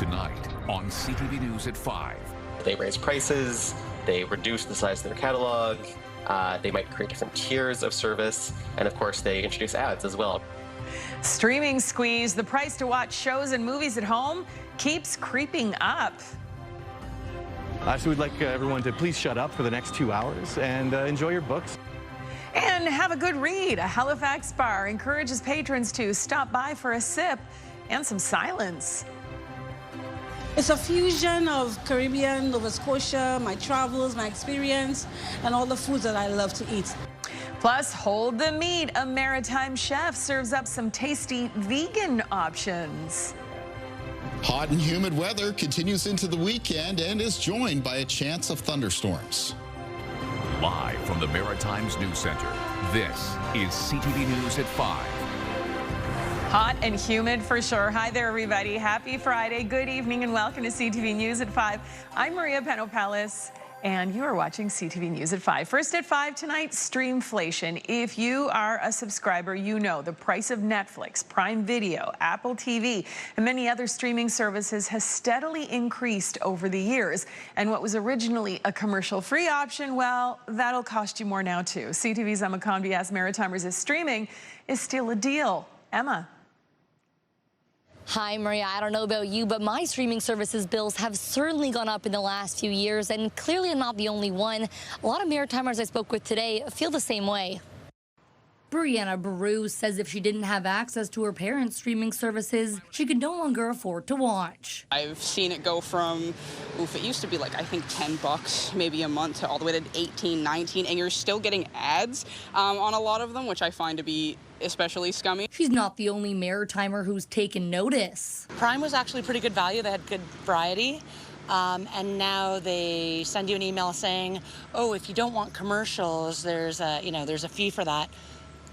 Tonight on CTV News at 5. They raise prices, they reduce the size of their catalog, they might create different tiers of service, and of course they introduce ads as well. Streaming squeeze, the price to watch shows and movies at home keeps creeping up. So we'd like everyone to please shut up for the next 2 hours and enjoy your books. And have a good read. A Halifax bar encourages patrons to stop by for a sip and some silence. It's a fusion of Caribbean, Nova Scotia, my travels, my experience, and all the foods that I love to eat. Plus, hold the meat. A maritime chef serves up some tasty vegan options. Hot and humid weather continues into the weekend and is joined by a chance of thunderstorms. Live from the Maritimes News Center, this is CTV News at 5. Hot and humid for sure. Hi there, everybody. Happy Friday. Good evening and welcome to CTV News at 5. I'm Maria Penopalis, and you are watching CTV News at 5. First at 5 tonight, streamflation. If you are a subscriber, you know the price of Netflix, Prime Video, Apple TV, and many other streaming services has steadily increased over the years. And what was originally a commercial-free option, well, that'll cost you more now, too. CTV's Emma Conby asks Maritimers if streaming is still a deal. Emma. Hi, Maria. I don't know about you, but my streaming services bills have certainly gone up in the last few years, and clearly I'm not the only one. A lot of Maritimers I spoke with today feel the same way. Brianna Baru says if she didn't have access to her parents' streaming services, she could no longer afford to watch. I've seen it go from, it used to be like, I think $10 maybe a month to all the way to 18, 19, and you're still getting ads on a lot of them, which I find to be especially scummy. She's not the only Maritimer who's taken notice. Prime was actually pretty good value. They had good variety. And now they send you an email saying, oh, if you don't want commercials, there's a fee for that.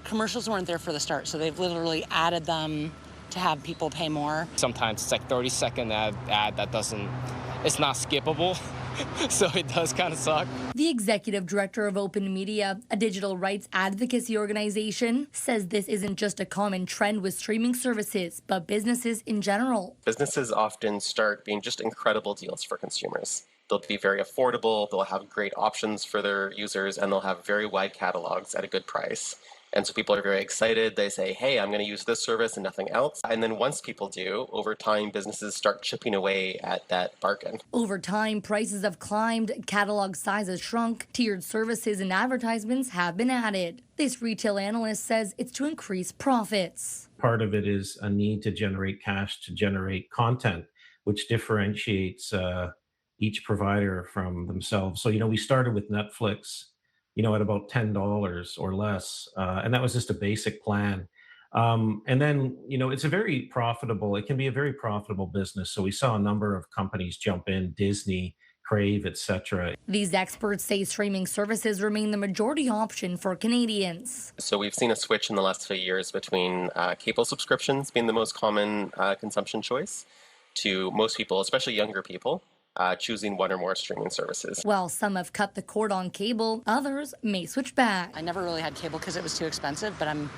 Commercials weren't there for the start, so they've literally added them to have people pay more. Sometimes it's like 30-second ad that it's not skippable, so it does kind of suck. The executive director of Open Media, a digital rights advocacy organization, says this isn't just a common trend with streaming services, but businesses in general. Businesses often start being just incredible deals for consumers. They'll be very affordable, they'll have great options for their users, and they'll have very wide catalogs at a good price. And so people are very excited. They say, hey, I'm going to use this service and nothing else. And then once people do, over time, businesses start chipping away at that bargain. Over time, prices have climbed, catalog sizes shrunk, tiered services and advertisements have been added. This retail analyst says it's to increase profits. Part of it is a need to generate cash, to generate content, which differentiates each provider from themselves. So, we started with Netflix, at about $10 or less. And that was just a basic plan. And then, it can be a very profitable business. So we saw a number of companies jump in, Disney, Crave, etc. These experts say streaming services remain the majority option for Canadians. So we've seen a switch in the last few years between cable subscriptions being the most common consumption choice to most people, especially younger people, choosing one or more streaming services. While some have cut the cord on cable, others may switch back. I never really had cable because it was too expensive, but I'm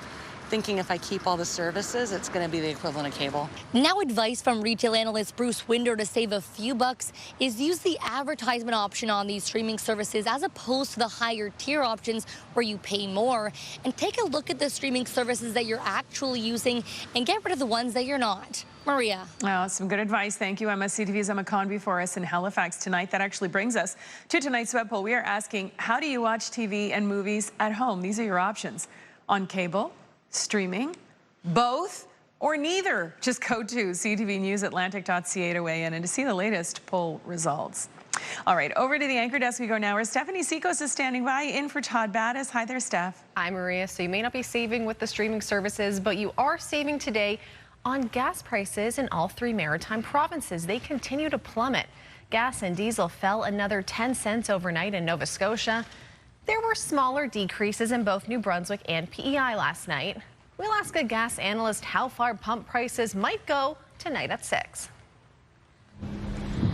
thinking if I keep all the services, it's going to be the equivalent of cable. Now advice from retail analyst Bruce Winder to save a few bucks is use the advertisement option on these streaming services as opposed to the higher tier options where you pay more, and take a look at the streaming services that you're actually using and get rid of the ones that you're not. Maria. Oh, some good advice. Thank you, Emma. CTV's Emma Conby for us in Halifax tonight. That actually brings us to tonight's web poll. We are asking, how do you watch TV and movies at home? These are your options. On cable, streaming, both, or neither. Just go to ctvnewsatlantic.ca to weigh in and to see the latest poll results. All right, over to the anchor desk we go now, where Stephanie Seekos is standing by in for Todd Battis. Hi there, Steph. Hi, Maria. So you may not be saving with the streaming services, but you are saving today on gas prices in all three maritime provinces. They continue to plummet. Gas and diesel fell another 10 cents overnight in Nova Scotia. There were smaller decreases in both New Brunswick and PEI last night. We'll ask a gas analyst how far pump prices might go tonight at 6.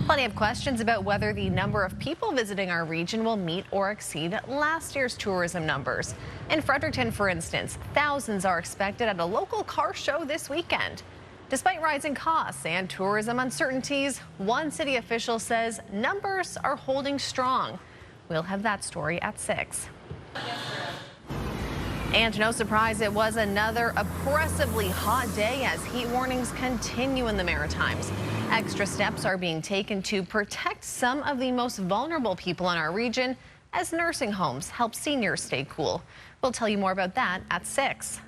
Plenty of questions about whether the number of people visiting our region will meet or exceed last year's tourism numbers. In Fredericton, for instance, thousands are expected at a local car show this weekend. Despite rising costs and tourism uncertainties, one city official says numbers are holding strong. We'll have that story at 6. And no surprise, it was another oppressively hot day as heat warnings continue in the Maritimes. Extra steps are being taken to protect some of the most vulnerable people in our region as nursing homes help seniors stay cool. We'll tell you more about that at 6.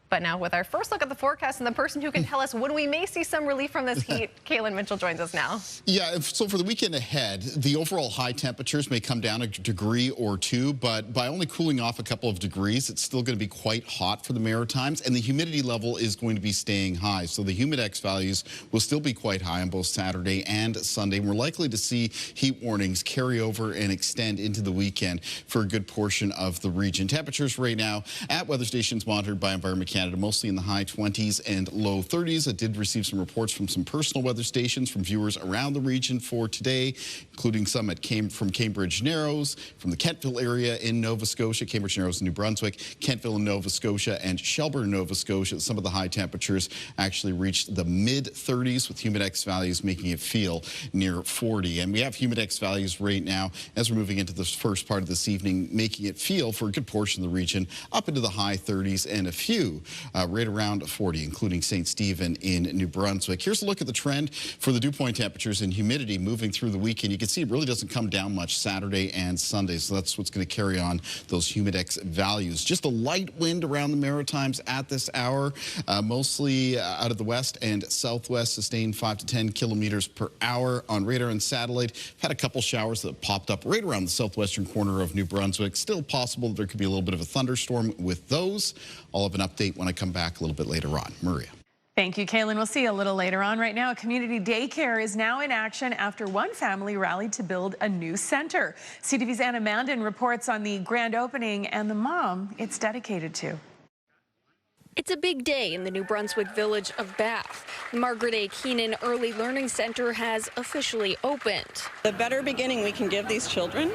But now with our first look at the forecast and the person who can tell us when we may see some relief from this heat, Kaylin Mitchell joins us now. Yeah, so for the weekend ahead, the overall high temperatures may come down a degree or two, but by only cooling off a couple of degrees, it's still going to be quite hot for the Maritimes, and the humidity level is going to be staying high. So the humidex values will still be quite high on both Saturday and Sunday. We're likely to see heat warnings carry over and extend into the weekend for a good portion of the region. Temperatures right now at weather stations monitored by Environment Canada, mostly in the high 20s and low 30s. I did receive some reports from some personal weather stations from viewers around the region for today, including some from Cambridge Narrows, from the Kentville area in Nova Scotia, Cambridge Narrows in New Brunswick, Kentville in Nova Scotia, and Shelburne, Nova Scotia. Some of the high temperatures actually reached the mid-30s, with humidex values making it feel near 40. And we have humidex values right now as we're moving into the first part of this evening, making it feel for a good portion of the region up into the high 30s and a few right around 40, including St. Stephen in New Brunswick. Here's a look at the trend for the dew point temperatures and humidity moving through the weekend. You can see it really doesn't come down much Saturday and Sunday, so that's what's going to carry on those humidex values. Just a light wind around the Maritimes at this hour, mostly out of the west and southwest, sustained 5 to 10 kilometers per hour on radar and satellite. We've had a couple showers that popped up right around the southwestern corner of New Brunswick. Still possible that there could be a little bit of a thunderstorm with those. I'll have an update when I come back a little bit later on. Maria. Thank you, Kaylin. We'll see you a little later on. Right now, a community daycare is now in action after one family rallied to build a new center. CTV's Anna Mandan reports on the grand opening and the mom it's dedicated to. It's a big day in the New Brunswick village of Bath. Margaret A. Keenan Early Learning Center has officially opened. The better beginning we can give these children,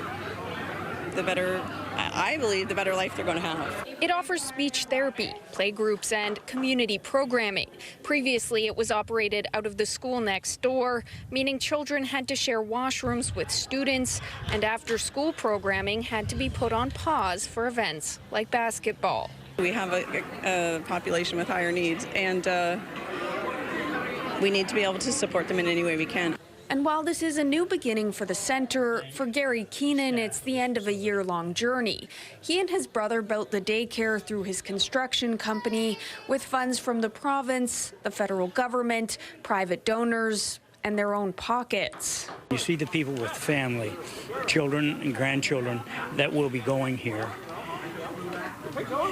the better, I believe, the better life they're going to have. It offers speech therapy, play groups, and community programming. Previously, it was operated out of the school next door, meaning children had to share washrooms with students, and after-school programming had to be put on pause for events like basketball. We have a population with higher needs, and we need to be able to support them in any way we can. And while this is a new beginning for the center, for Gary Keenan, it's the end of a year-long journey. He and his brother built the daycare through his construction company with funds from the province, the federal government, private donors, and their own pockets. You see the people with family, children and grandchildren that will be going here.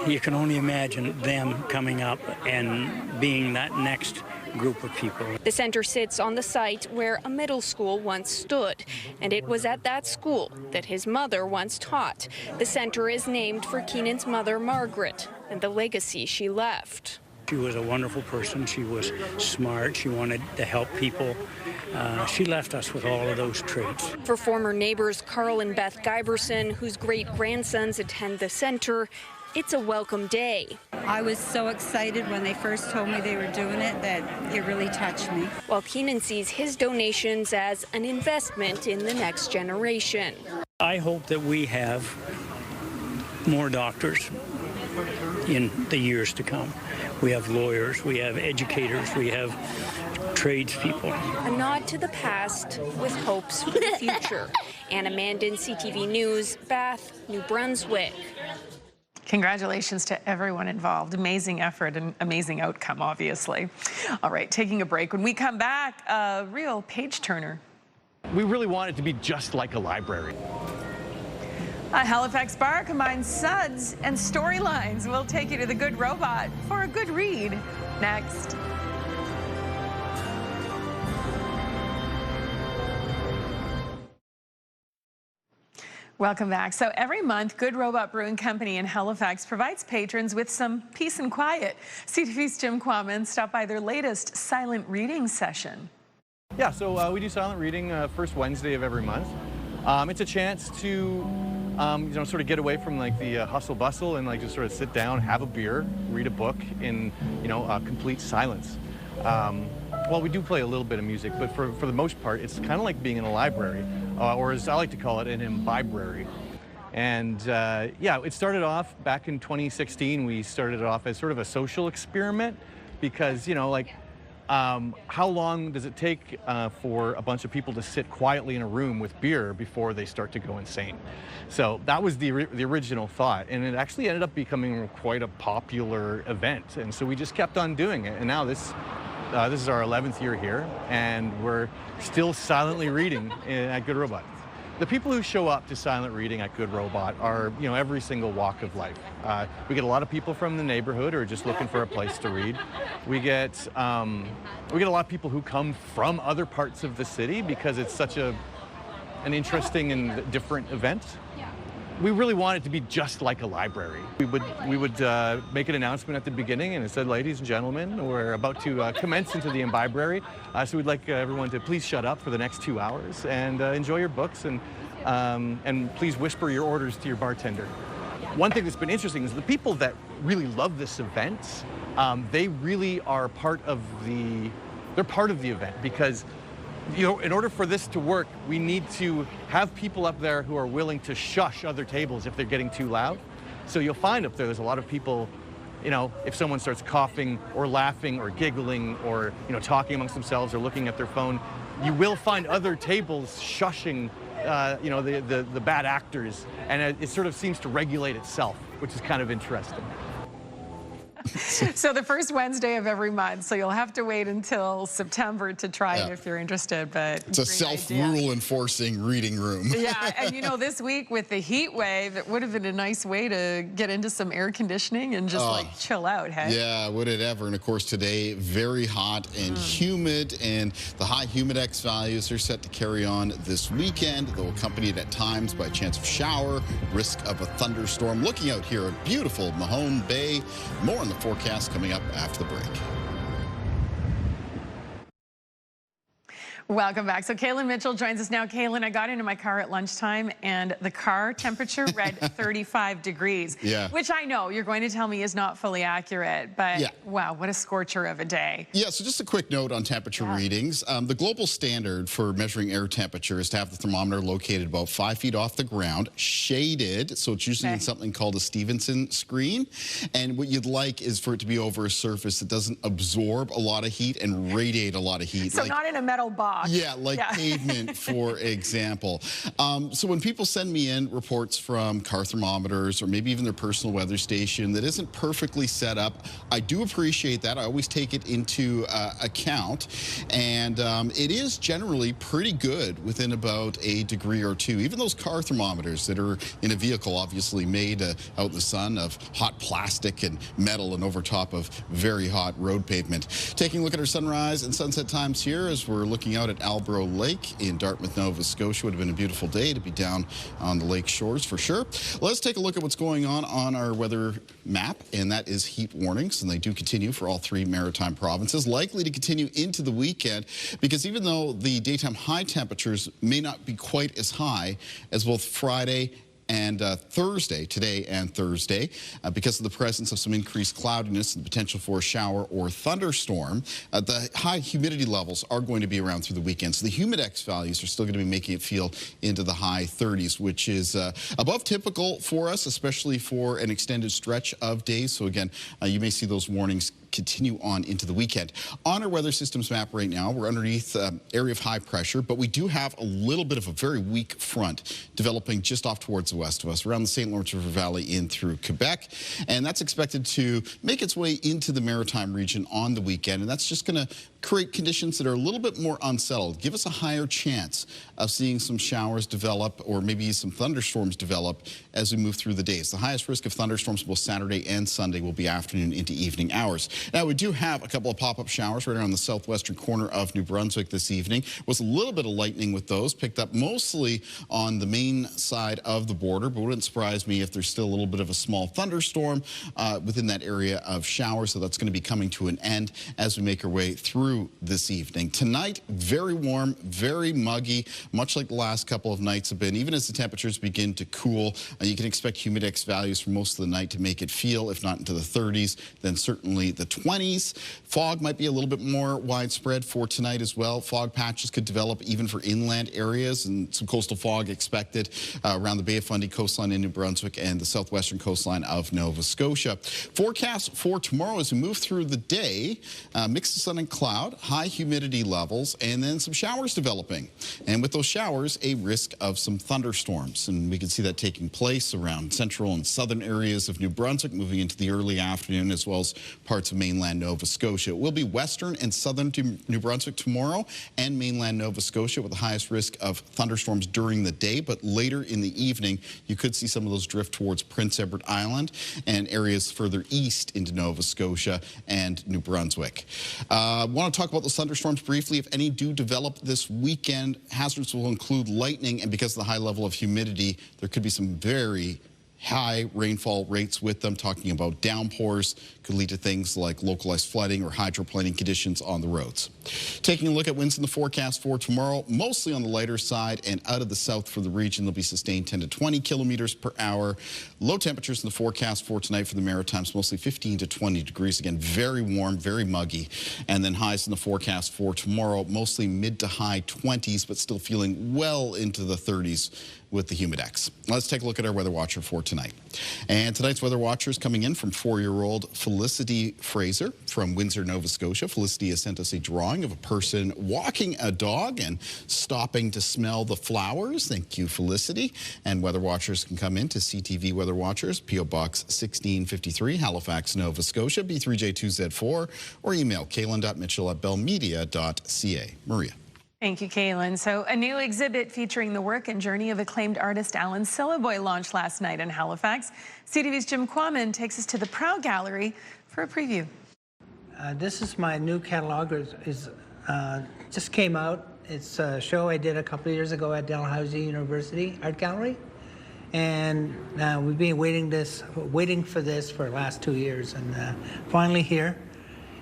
You can only imagine them coming up and being that next group of people. The center sits on the site where a middle school once stood, and it was at that school that his mother once taught. The center is named for Keenan's mother, Margaret, and the legacy she left. She was a wonderful person. She was smart. She wanted to help people. She left us with all of those traits. For former neighbors Carl and Beth Giverson, whose great-grandsons attend the center, it's a welcome day. I was so excited when they first told me they were doing it that it really touched me. While Keenan sees his donations as an investment in the next generation. I hope that we have more doctors in the years to come. We have lawyers, we have educators, we have tradespeople. A nod to the past with hopes for the future. Anna Mandan, CTV News, Bath, New Brunswick. Congratulations to everyone involved. Amazing effort and amazing outcome, obviously. All right, taking a break. When we come back, a real page-turner. We really want it to be just like a library. A Halifax bar combines suds and storylines. We'll take you to The Good Robot for a good read next. Welcome back. So every month, Good Robot Brewing Company in Halifax provides patrons with some peace and quiet. CTV's Jim Quammen stopped by their latest silent reading session. Yeah, so we do silent reading first Wednesday of every month. It's a chance to sort of get away from like the hustle bustle and like just sort of sit down, have a beer, read a book in, complete silence. Well, we do play a little bit of music, but for the most part, it's kind of like being in a library, or as I like to call it, an imbibrary. And yeah, it started off back in 2016. We started it off as sort of a social experiment because, how long does it take for a bunch of people to sit quietly in a room with beer before they start to go insane? So that was the original thought, and it actually ended up becoming quite a popular event. And so we just kept on doing it, and now this is our 11th year here, and we're still silently reading at Good Robot. The people who show up to silent reading at Good Robot are, every single walk of life. We get a lot of people from the neighborhood who are just looking for a place to read. We get a lot of people who come from other parts of the city because it's such an interesting and different event. We really want it to be just like a library. We would make an announcement at the beginning, and it said, "Ladies and gentlemen, we're about to commence into the imbibrary. So we'd like everyone to please shut up for the next 2 hours and enjoy your books, and please whisper your orders to your bartender." One thing that's been interesting is the people that really love this event, they really are part of the event because, in order for this to work, we need to have people up there who are willing to shush other tables if they're getting too loud. So you'll find up there's a lot of people, if someone starts coughing or laughing or giggling or, talking amongst themselves or looking at their phone, you will find other tables shushing, the bad actors. And it sort of seems to regulate itself, which is kind of interesting. So the first Wednesday of every month, so you'll have to wait until September to try it if you're interested, but it's a self-rule enforcing reading room. Yeah, and this week with the heat wave, it would have been a nice way to get into some air conditioning and just like chill out, hey? Yeah, would it ever. And of course today, very hot and humid, and the high humidex values are set to carry on this weekend, though accompanied at times by a chance of shower, risk of a thunderstorm. Looking out here at beautiful Mahone Bay. More on the forecast coming up after the break. Welcome back. So Kaylin Mitchell joins us now. Kaylin, I got into my car at lunchtime and the car temperature read 35 degrees, which I know you're going to tell me is not fully accurate, but wow, what a scorcher of a day. Yeah, so just a quick note on temperature readings. The global standard for measuring air temperature is to have the thermometer located about 5 feet off the ground, shaded, so it's usually in something called a Stevenson screen. And what you'd like is for it to be over a surface that doesn't absorb a lot of heat and radiate a lot of heat. So not in a metal box. Yeah, like pavement, for example. So when people send me in reports from car thermometers or maybe even their personal weather station that isn't perfectly set up, I do appreciate that. I always take it into account. And it is generally pretty good within about a degree or two. Even those car thermometers that are in a vehicle, obviously made out in the sun of hot plastic and metal and over top of very hot road pavement. Taking a look at our sunrise and sunset times here as we're looking out at Albro Lake in Dartmouth, Nova Scotia. Would have been a beautiful day to be down on the lake shores for sure. Let's take a look at what's going on our weather map, and that is heat warnings, and they do continue for all 3 maritime provinces, likely to continue into the weekend because even though the daytime high temperatures may not be quite as high as both Friday and Thursday, today and Thursday, because of the presence of some increased cloudiness and the potential for a shower or thunderstorm. The high humidity levels are going to be around through the weekend. So the humidex values are still going to be making it feel into the high 30s, which is above typical for us, especially for an extended stretch of days. So again, you may see those warnings continue on into the weekend. On our weather systems map right now, we're underneath area of high pressure, but we do have a little bit of a very weak front developing just off towards the west of us, around the St. Lawrence River Valley in through Quebec. And that's expected to make its way into the Maritime region on the weekend. And that's just going to create conditions that are a little bit more unsettled, give us a higher chance of seeing some showers develop or maybe some thunderstorms develop as we move through the days. The highest risk of thunderstorms both Saturday and Sunday will be afternoon into evening hours. Now, we do have a couple of pop-up showers right around the southwestern corner of New Brunswick this evening. Was a little bit of lightning with those, picked up mostly on the main side of the border, but wouldn't surprise me if there's still a little bit of a small thunderstorm within that area of showers, so that's going to be coming to an end as we make our way through this evening. Tonight, very warm, very muggy, much like the last couple of nights have been. Even as the temperatures begin to cool, you can expect humidex values for most of the night to make it feel, if not into the 30s, then certainly the 20s. Fog might be a little bit more widespread for tonight as well. Fog patches could develop even for inland areas, and some coastal fog expected around the Bay of Fundy coastline in New Brunswick and the southwestern coastline of Nova Scotia. Forecast for tomorrow as we move through the day, mix of sun and cloud, high humidity levels, and then some showers developing. And with those showers, a risk of some thunderstorms. And we can see that taking place around central and southern areas of New Brunswick, moving into the early afternoon, as well as parts of mainland Nova Scotia. It will be western and southern to New Brunswick tomorrow and mainland Nova Scotia with the highest risk of thunderstorms during the day, but later in the evening, you could see some of those drift towards Prince Edward Island and areas further east into Nova Scotia and New Brunswick. I want to talk about those thunderstorms briefly. If any do develop this weekend, hazards will include lightning, and because of the high level of humidity, there could be some very high rainfall rates with them. Talking about downpours could lead to things like localized flooding or hydroplaning conditions on the roads. Taking a look at winds in the forecast for tomorrow, mostly on the lighter side and out of the south for the region, they'll be sustained 10 to 20 kilometers per hour. Low temperatures in the forecast for tonight for the Maritimes, mostly 15 to 20 degrees. Again, very warm, very muggy. And then highs in the forecast for tomorrow, mostly mid to high 20s, but still feeling well into the 30s with the humidex. Let's take a look at our weather watcher for tonight. And tonight's weather watcher is coming in from 4-year-old Felicity Fraser from Windsor, Nova Scotia. Felicity has sent us a drawing of a person walking a dog and stopping to smell the flowers. Thank you, Felicity. And weather watchers can come in to CTV Weather Watchers, P.O. Box 1653, Halifax, Nova Scotia, B3J2Z4, or email kaylin.mitchell@bellmedia.ca. Maria. Thank you, Kaylin. So a new exhibit featuring the work and journey of acclaimed artist Alan Syliboy launched last night in Halifax. CTV's Jim Quammen takes us to the Prow Gallery for a preview. This is my new catalog. Just came out. It's a show I did a couple of years ago at Dalhousie University Art Gallery. And we've been waiting for this for the last 2 years, and finally here.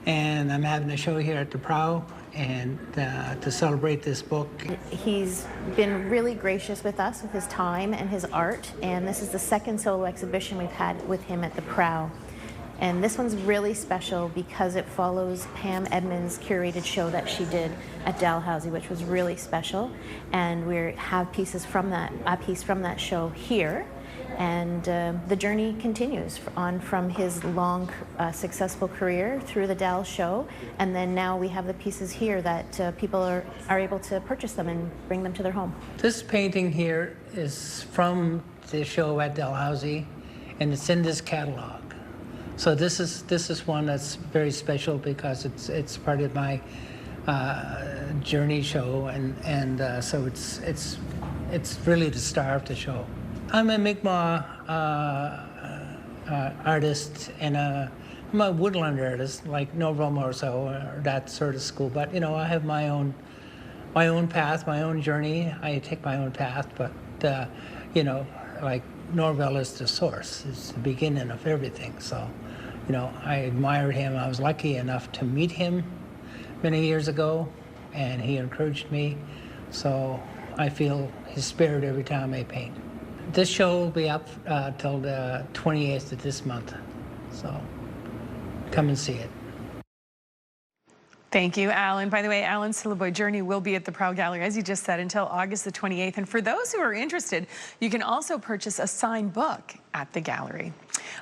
And I'm having a show here at the Prow and to celebrate this book. He's been really gracious with us with his time and his art, and this is the second solo exhibition we've had with him at the Prow. And this one's really special because it follows Pam Edmonds' curated show that she did at Dalhousie, which was really special. And we have pieces from that, a piece from that show here. And the journey continues on from his long, successful career through the Dal show. And then now we have the pieces here that people are able to purchase them and bring them to their home. This painting here is from the show at Dalhousie, and it's in this catalog. So this is one that's very special because it's part of my journey show, and so it's really the star of the show. I'm a Mi'kmaq artist, and I'm a woodland artist, like Norval Morso or that sort of school. But you know, I have my own path, my own journey. I take my own path, but you know, like Norval is the source. It's the beginning of everything. So, you know, I admired him. I was lucky enough to meet him many years ago, and he encouraged me. So I feel his spirit every time I paint. This show will be up till the 28th of this month, so come and see it. Thank you, Alan. By the way, Alan Syliboy Journey will be at the Prow Gallery, as you just said, until August the 28th. And for those who are interested, you can also purchase a signed book at the gallery.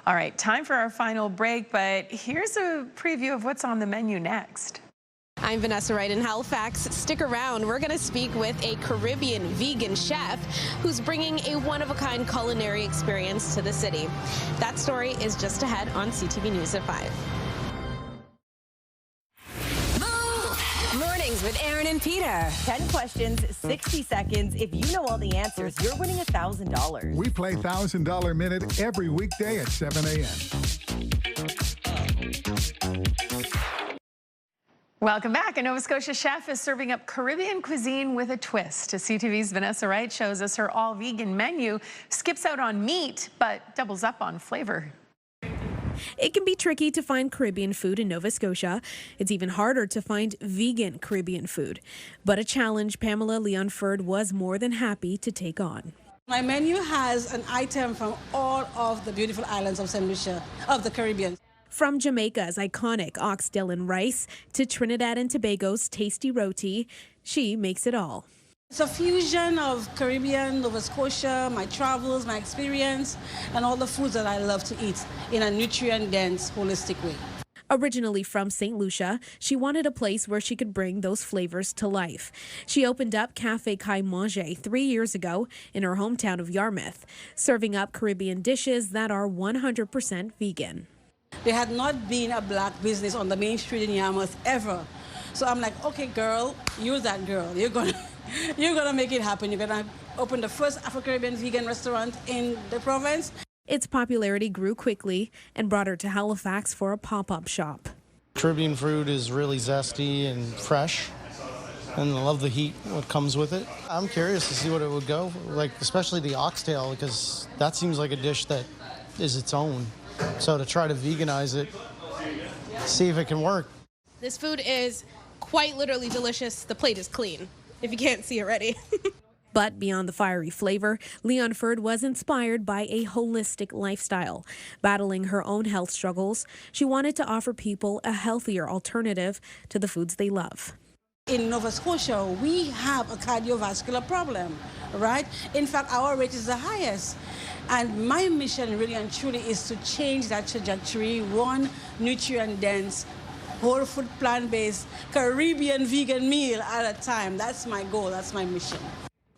All right, time for our final break, but here's a preview of what's on the menu next. I'm Vanessa Wright in Halifax. Stick around. We're going to speak with a Caribbean vegan chef who's bringing a one-of-a-kind culinary experience to the city. That story is just ahead on CTV News at 5. Mornings with Aaron and Peter. 10 questions, 60 seconds. If you know all the answers, you're winning $1,000. We play $1,000 Minute every weekday at 7 a.m. Welcome back. A Nova Scotia chef is serving up Caribbean cuisine with a twist. CTV's Vanessa Wright shows us her all-vegan menu skips out on meat, but doubles up on flavor. It can be tricky to find Caribbean food in Nova Scotia. It's even harder to find vegan Caribbean food. But a challenge Pamela Leonford was more than happy to take on. My menu has an item from all of the beautiful islands of St. Lucia, of the Caribbean. From Jamaica's iconic oxtail and rice to Trinidad and Tobago's tasty roti, she makes it all. It's a fusion of Caribbean, Nova Scotia, my travels, my experience, and all the foods that I love to eat in a nutrient-dense, holistic way. Originally from St. Lucia, she wanted a place where she could bring those flavors to life. She opened up Café Kai Manger 3 years ago in her hometown of Yarmouth, serving up Caribbean dishes that are 100% vegan. There had not been a black business on the main street in Yarmouth ever. So I'm like, okay, girl, you're that girl. You're gonna make it happen. You're gonna open the first Afro-Caribbean vegan restaurant in the province. Its popularity grew quickly and brought her to Halifax for a pop-up shop. Caribbean food is really zesty and fresh, and I love the heat that comes with it. I'm curious to see what it would go, like especially the oxtail, because that seems like a dish that is its own. So to try to veganize it, see if it can work. This food is quite literally delicious. The plate is clean, if you can't see already. But beyond the fiery flavor, Leonford was inspired by a holistic lifestyle. Battling her own health struggles, she wanted to offer people a healthier alternative to the foods they love. In Nova Scotia, we have a cardiovascular problem, right? In fact, our rate is the highest. And my mission really and truly is to change that trajectory, one nutrient-dense, whole food, plant-based, Caribbean vegan meal at a time. That's my goal, that's my mission.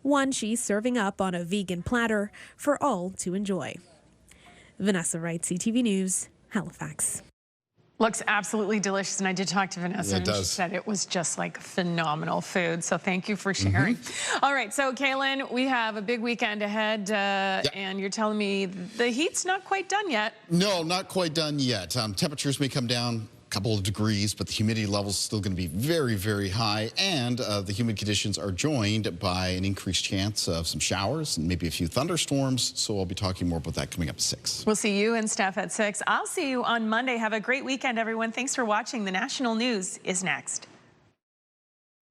One she's serving up on a vegan platter for all to enjoy. Vanessa Wright, CTV News, Halifax. Looks absolutely delicious, and I did talk to Vanessa, and she said it was just like phenomenal food, so thank you for sharing. All right, so Kaylin, we have a big weekend ahead, and you're telling me the heat's not quite done yet. No, not quite done yet. Temperatures may come down a couple of degrees, but the humidity level is still going to be very, very high, and the humid conditions are joined by an increased chance of some showers and maybe a few thunderstorms, so I'll be talking more about that coming up at 6. We'll see you and Steph at 6. I'll see you on Monday. Have a great weekend, everyone. Thanks for watching. The national news is next.